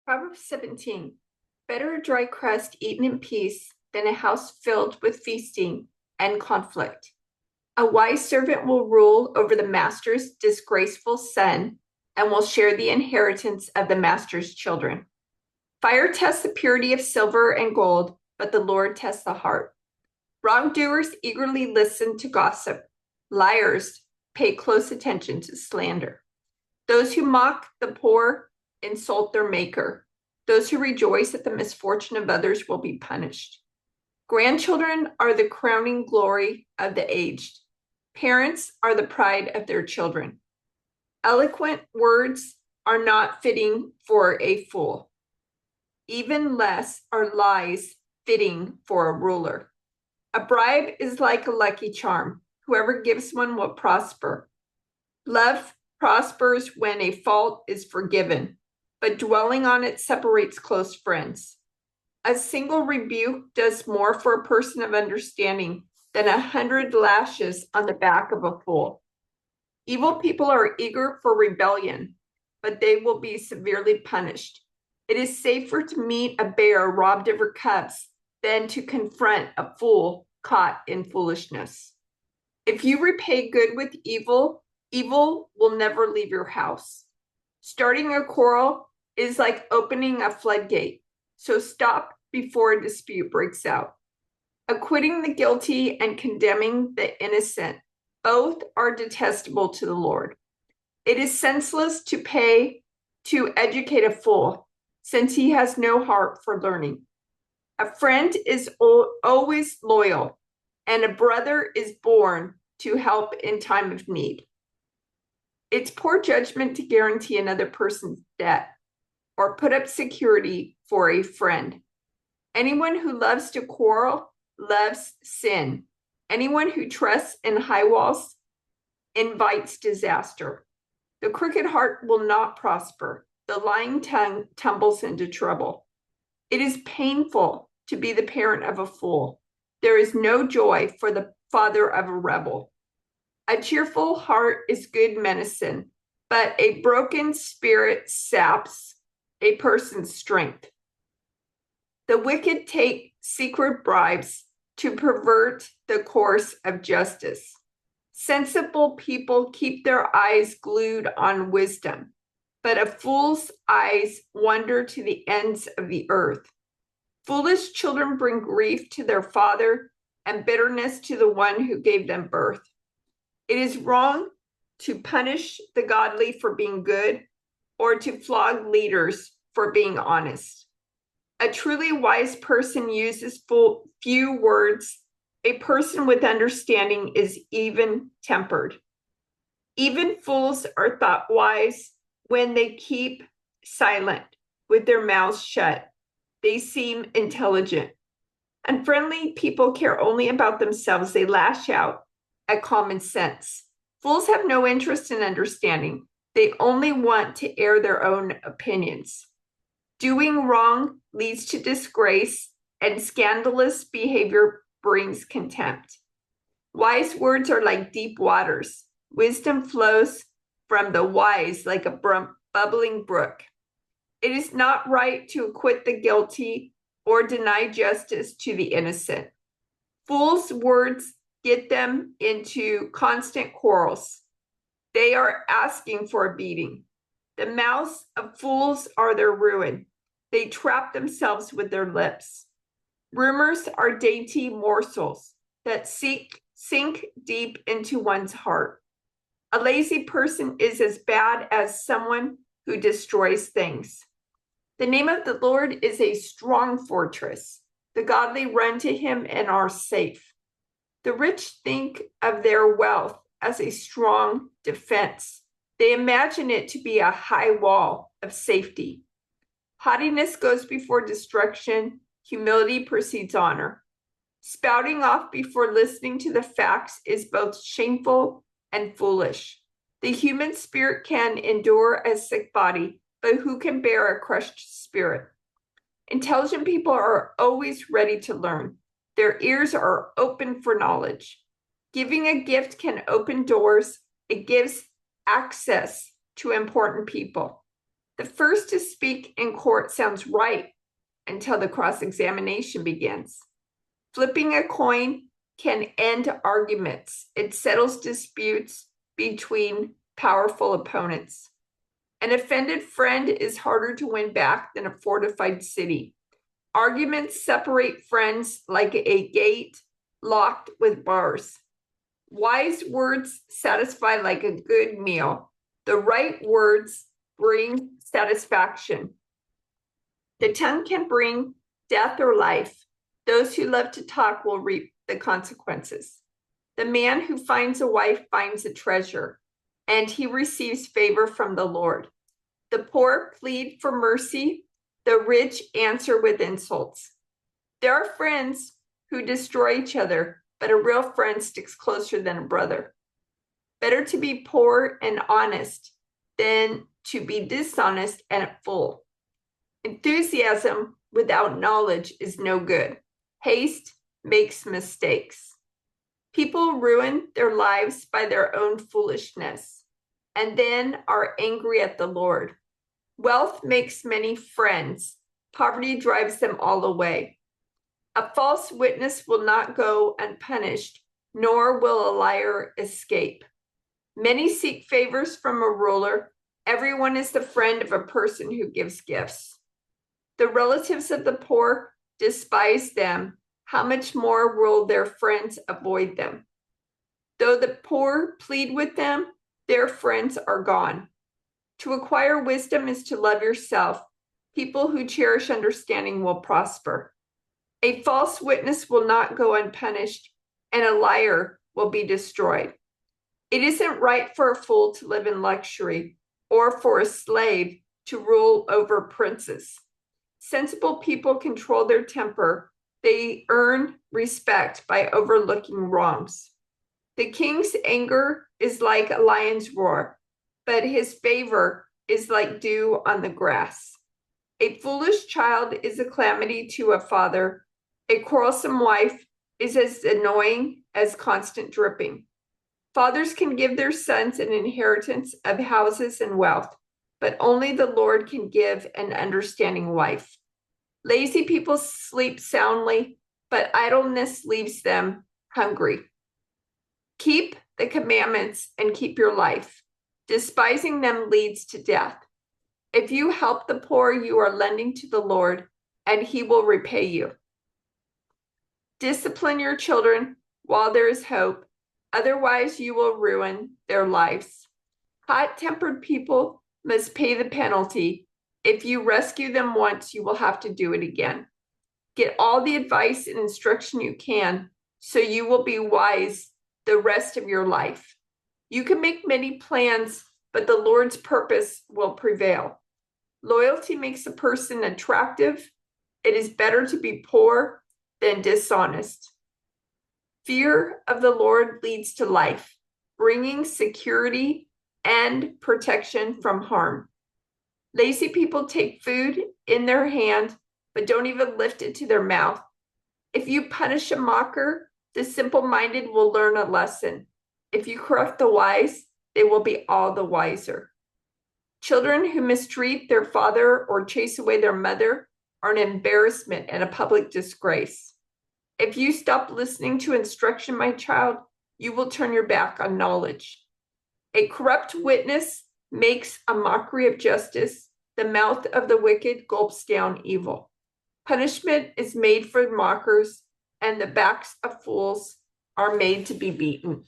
Proverbs 17. Better a dry crust eaten in peace than a house filled with feasting and conflict. A wise servant will rule over the master's disgraceful son and will share the inheritance of the master's children. Fire tests the purity of silver and gold, but the Lord tests the heart. Wrongdoers eagerly listen to gossip. Liars pay close attention to slander. Those who mock the poor insult their maker. Those who rejoice at the misfortune of others will be punished. Grandchildren are the crowning glory of the aged. Parents are the pride of their children. Eloquent words are not fitting for a fool. Even less are lies fitting for a ruler. A bribe is like a lucky charm. Whoever gives one will prosper. Love prospers when a fault is forgiven, but dwelling on it separates close friends. A single rebuke does more for a person of understanding than 100 lashes on the back of a fool. Evil people are eager for rebellion, but they will be severely punished. It is safer to meet a bear robbed of her cubs than to confront a fool caught in foolishness. If you repay good with evil, evil will never leave your house. Starting a quarrel is like opening a floodgate, so stop before a dispute breaks out. Acquitting the guilty and condemning the innocent, both are detestable to the Lord. It is senseless to pay to educate a fool, since he has no heart for learning. A friend is always loyal, and a brother is born to help in time of need. It's poor judgment to guarantee another person's debt or put up security for a friend. Anyone who loves to quarrel loves sin. Anyone who trusts in high walls invites disaster. The crooked heart will not prosper. The lying tongue tumbles into trouble. It is painful to be the parent of a fool. There is no joy for the father of a rebel. A cheerful heart is good medicine, but a broken spirit saps a person's strength. The wicked take secret bribes to pervert the course of justice. Sensible people keep their eyes glued on wisdom, but a fool's eyes wander to the ends of the earth. Foolish children bring grief to their father and bitterness to the one who gave them birth. It is wrong to punish the godly for being good or to flog leaders for being honest. A truly wise person uses few words. A person with understanding is even-tempered. Even fools are thought wise when they keep silent with their mouths shut. They seem intelligent. Unfriendly people care only about themselves. They lash out at common sense. Fools have no interest in understanding. They only want to air their own opinions. Doing wrong leads to disgrace, and scandalous behavior brings contempt. Wise words are like deep waters. Wisdom flows from the wise like a bubbling brook. It is not right to acquit the guilty or deny justice to the innocent. Fools' words get them into constant quarrels. They are asking for a beating. The mouths of fools are their ruin. They trap themselves with their lips. Rumors are dainty morsels that sink deep into one's heart. A lazy person is as bad as someone who destroys things. The name of the Lord is a strong fortress. The godly run to him and are safe. The rich think of their wealth as a strong defense. They imagine it to be a high wall of safety. Haughtiness goes before destruction. Humility precedes honor. Spouting off before listening to the facts is both shameful and foolish. The human spirit can endure a sick body, but who can bear a crushed spirit? Intelligent people are always ready to learn. Their ears are open for knowledge. Giving a gift can open doors. It gives access to important people. The first to speak in court sounds right until the cross-examination begins. Flipping a coin can end arguments. It settles disputes between powerful opponents. An offended friend is harder to win back than a fortified city. Arguments separate friends like a gate locked with bars. Wise words satisfy like a good meal. The right words bring satisfaction. The tongue can bring death or life. Those who love to talk will reap the consequences. The man who finds a wife finds a treasure, and he receives favor from the Lord. The poor plead for mercy. The rich answer with insults. There are friends who destroy each other, but a real friend sticks closer than a brother. Better to be poor and honest than to be dishonest and a fool. Enthusiasm without knowledge is no good. Haste makes mistakes. People ruin their lives by their own foolishness and then are angry at the Lord. Wealth makes many friends. Poverty drives them all away. A false witness will not go unpunished, nor will a liar escape. Many seek favors from a ruler. Everyone is the friend of a person who gives gifts. The relatives of the poor despise them. How much more will their friends avoid them? Though the poor plead with them, their friends are gone. To acquire wisdom is to love yourself. People who cherish understanding will prosper. A false witness will not go unpunished, and a liar will be destroyed. It isn't right for a fool to live in luxury or for a slave to rule over princes. Sensible people control their temper. They earn respect by overlooking wrongs. The king's anger is like a lion's roar, but his favor is like dew on the grass. A foolish child is a calamity to a father. A quarrelsome wife is as annoying as constant dripping. Fathers can give their sons an inheritance of houses and wealth, but only the Lord can give an understanding wife. Lazy people sleep soundly, but idleness leaves them hungry. Keep the commandments and keep your life. Despising them leads to death. If you help the poor, you are lending to the Lord, and he will repay you. Discipline your children while there is hope, otherwise you will ruin their lives. Hot-tempered people must pay the penalty. If you rescue them once, you will have to do it again. Get all the advice and instruction you can, so you will be wise the rest of your life. You can make many plans, but the Lord's purpose will prevail. Loyalty makes a person attractive. It is better to be poor than dishonest. Fear of the Lord leads to life, bringing security and protection from harm. Lazy people take food in their hand, but don't even lift it to their mouth. If you punish a mocker, the simple-minded will learn a lesson. If you correct the wise, they will be all the wiser. Children who mistreat their father or chase away their mother are an embarrassment and a public disgrace. If you stop listening to instruction, my child, you will turn your back on knowledge. A corrupt witness makes a mockery of justice. The mouth of the wicked gulps down evil. Punishment is made for mockers, and the backs of fools are made to be beaten.